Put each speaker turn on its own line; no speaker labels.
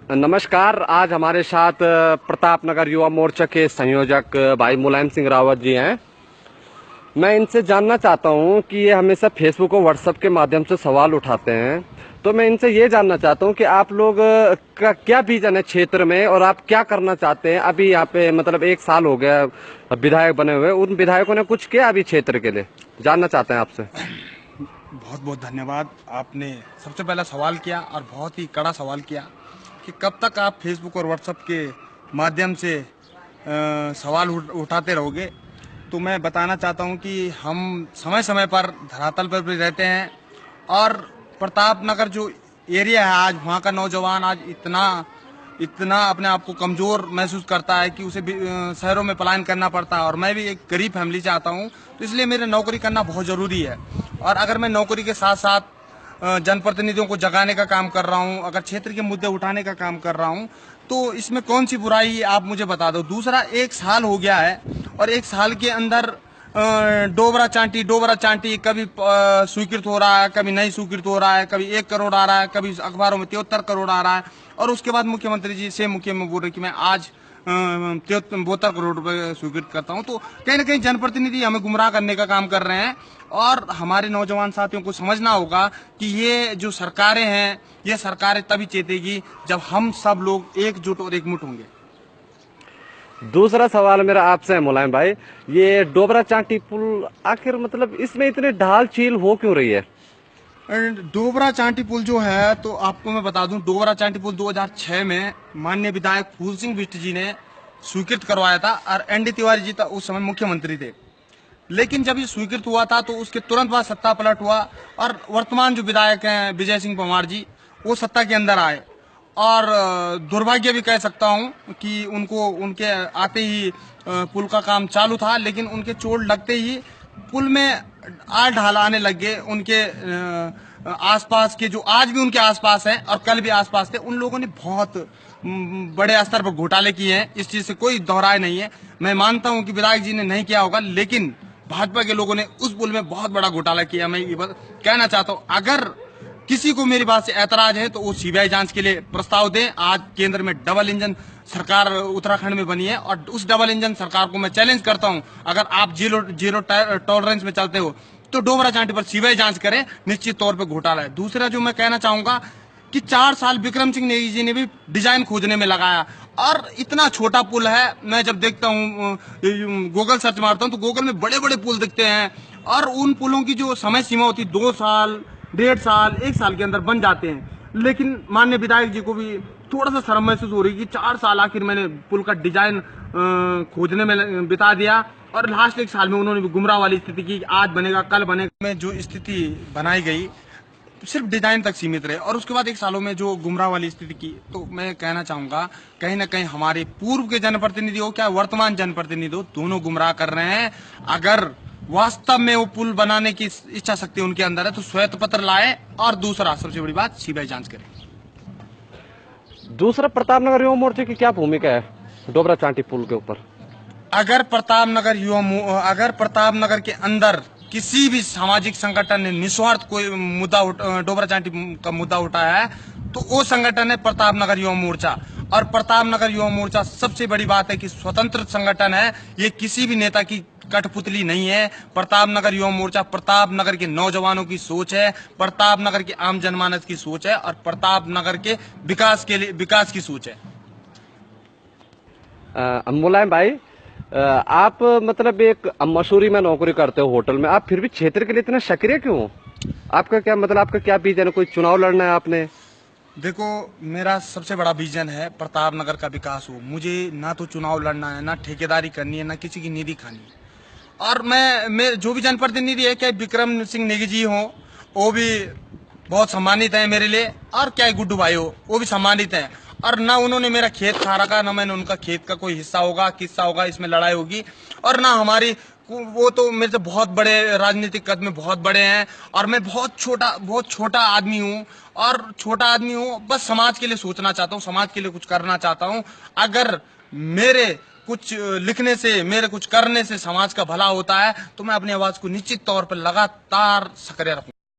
नमस्कार। आज हमारे साथ प्रताप नगर युवा मोर्चा के संयोजक भाई मुलायम सिंह रावत जी हैं। मैं इनसे जानना चाहता हूं कि ये हमेशा फेसबुक और व्हाट्सएप के माध्यम से सवाल उठाते हैं, तो मैं इनसे ये जानना चाहता हूं कि आप लोग का क्या विजन है क्षेत्र में और आप क्या करना चाहते हैं। अभी यहाँ पे मतलब 1 साल हो गया विधायक बने हुए, उन विधायकों ने कुछ किया अभी क्षेत्र के लिए, जानना चाहते हैं आपसे।
बहुत बहुत धन्यवाद। आपने सबसे पहला सवाल किया और बहुत ही कड़ा सवाल किया कि कब तक आप फेसबुक और व्हाट्सएप के माध्यम से सवाल उठाते रहोगे। तो मैं बताना चाहता हूं कि हम समय समय पर धरातल पर भी रहते हैं और प्रताप नगर जो एरिया है, आज वहाँ का नौजवान आज इतना अपने आप को कमजोर महसूस करता है कि उसे शहरों में पलायन करना पड़ता है। और मैं भी एक गरीब फैमिली से आता हूँ, तो इसलिए मेरे नौकरी करना बहुत जरूरी है। और अगर मैं नौकरी के साथ साथ जनप्रतिनिधियों को जगाने का काम कर रहा हूँ, अगर क्षेत्र के मुद्दे उठाने का काम कर रहा हूँ, तो इसमें कौन सी बुराई आप मुझे बता दो। दूसरा, 1 साल हो गया है और 1 साल के अंदर डोबरा चांटी कभी स्वीकृत हो रहा है, कभी नहीं स्वीकृत हो रहा है, कभी 1 करोड़ आ रहा है, कभी अखबारों में 73 करोड़ आ रहा है। और उसके बाद मुख्यमंत्री जी से मुख्य में बोल रहे कि मैं आज 72 करोड़ रुपए स्वीकृत करता हूं। तो कहीं ना कहीं जनप्रतिनिधि हमें गुमराह करने का काम कर रहे हैं। और हमारे नौजवान साथियों को समझना होगा कि ये जो सरकारें हैं, ये सरकारें तभी चेतेगी जब हम सब लोग एकजुट और एकमुठ होंगे।
दूसरा सवाल मेरा आपसे है मुलायम भाई, ये डोबरा चांटी पुल आखिर मतलब इसमें इतनी ढाल चील हो क्यों रही है?
डोबरा चांटी पुल जो है, तो आपको मैं बता दूं, डोबरा चांटी पुल 2006 में माननीय विधायक फूल सिंह बिष्ट जी ने स्वीकृत करवाया था और एनडी तिवारी जी उस समय मुख्यमंत्री थे। लेकिन जब ये स्वीकृत हुआ था तो उसके तुरंत बाद सत्ता पलट हुआ और वर्तमान जो विधायक हैं विजय सिंह परमार जी, वो सत्ता के अंदर आए। और दुर्भाग्य भी कह सकता हूं कि उनके आते ही पुल का काम चालू था, लेकिन उनके चोट लगते ही पुल में आल ढाल आने लग गए। उनके आसपास के जो आज भी उनके आसपास हैं और कल भी आसपास थे, उन लोगों ने बहुत बड़े स्तर पर घोटाले किए हैं। इस चीज से कोई दोहराए नहीं है। मैं मानता हूं कि विधायक जी ने नहीं किया होगा, लेकिन भाजपा के लोगों ने उस पुल में बहुत बड़ा घोटाला किया। मैं ये कहना चाहता हूं, अगर किसी को मेरी बात से ऐतराज है तो वो सीबीआई जांच के लिए प्रस्ताव दें। आज केंद्र में डबल इंजन सरकार उत्तराखंड में बनी है और उस डबल इंजन सरकार को मैं चैलेंज करता हूं, अगर आप जीरो टॉलरेंस में चलते हो तो डोबरा चांटी पर सीबीआई जांच करें, निश्चित तौर पर घोटाला है। दूसरा जो मैं कहना चाहूंगा कि 4 साल विक्रम सिंह नेगी जी ने भी डिजाइन खोजने में लगाया और इतना छोटा पुल है। मैं जब देखता हूँ गूगल सर्च मारता हूँ तो गूगल में बड़े बड़े पुल दिखते हैं और उन पुलों की जो समय सीमा होती 2 साल, 1.5 साल, 1 साल के अंदर बन जाते हैं। लेकिन माननीय विधायक जी को भी थोड़ा सा शर्म महसूस हो रही कि 4 साल आखिर मैंने पुल का डिजाइन खोजने में बिता दिया और लास्ट 1 साल में उन्होंने भी गुमराह वाली स्थिति की, आज बनेगा कल बनेगा में जो स्थिति बनाई गई सिर्फ डिजाइन तक सीमित रहे और उसके बाद 1 सालों में जो गुमराह वाली स्थिति की। तो मैं कहना चाहूंगा कहीं ना कहीं हमारे पूर्व के जनप्रतिनिधि हो क्या वर्तमान जनप्रतिनिधि हो, दोनों गुमराह कर रहे हैं। अगर वास्तव में वो पुल बनाने की इच्छा शक्ति उनके अंदर है तो श्वेत पत्र लाए और दूसरा सबसे बड़ी बात सीबीआई जांच करें।
दूसरा, प्रताप नगर युवा मोर्चे की क्या भूमिका है डोबरा चांटी पुल के ऊपर?
अगर प्रताप नगर के अंदर किसी भी सामाजिक संगठन ने निस्वार्थ कोई मुद्दा डोबरा चांटी का मुद्दा उठाया है तो वो संगठन है प्रताप नगर युवा मोर्चा। और प्रताप नगर युवा मोर्चा सबसे बड़ी बात है कि स्वतंत्र संगठन है, ये किसी भी नेता की कठपुतली नहीं है। प्रताप नगर युवा मोर्चा प्रताप नगर के नौजवानों की सोच है, प्रताप नगर के आम जनमानस की सोच है और प्रताप नगर के विकास की सोच है।
मुलायम भाई, आप मतलब एक मसूरी में नौकरी करते हो होटल में, आप फिर भी क्षेत्र के लिए इतना सक्रिय क्यों हो? आपका क्या मतलब, आपका क्या विजन है? कोई चुनाव लड़ना है आपने?
देखो, मेरा सबसे बड़ा विजन है प्रताप नगर का विकास हो। मुझे ना तो चुनाव लड़ना है, ना ठेकेदारी करनी है, ना किसी की निधि खानी है। और मैं जो भी जनप्रतिनिधि है, क्या विक्रम सिंह नेगी जी हो, वो भी बहुत सम्मानित है मेरे लिए, और क्या गुड्डू भाई हो, वो भी सम्मानित है। और ना उन्होंने मेरा खेत खा रखा, ना मैंने उनका खेत का कोई हिस्सा होगा, किस्सा होगा, इसमें लड़ाई होगी। और ना हमारी, वो तो मेरे से बहुत बड़े राजनीतिक कद में बहुत बड़े हैं और मैं बहुत छोटा आदमी हूँ। और छोटा आदमी हूँ, बस समाज के लिए सोचना चाहता हूँ, समाज के लिए कुछ करना चाहता हूँ। अगर मेरे कुछ लिखने से, मेरे कुछ करने से समाज का भला होता है तो मैं अपनी आवाज को निश्चित तौर पर लगातार सक्रिय रखूंगा।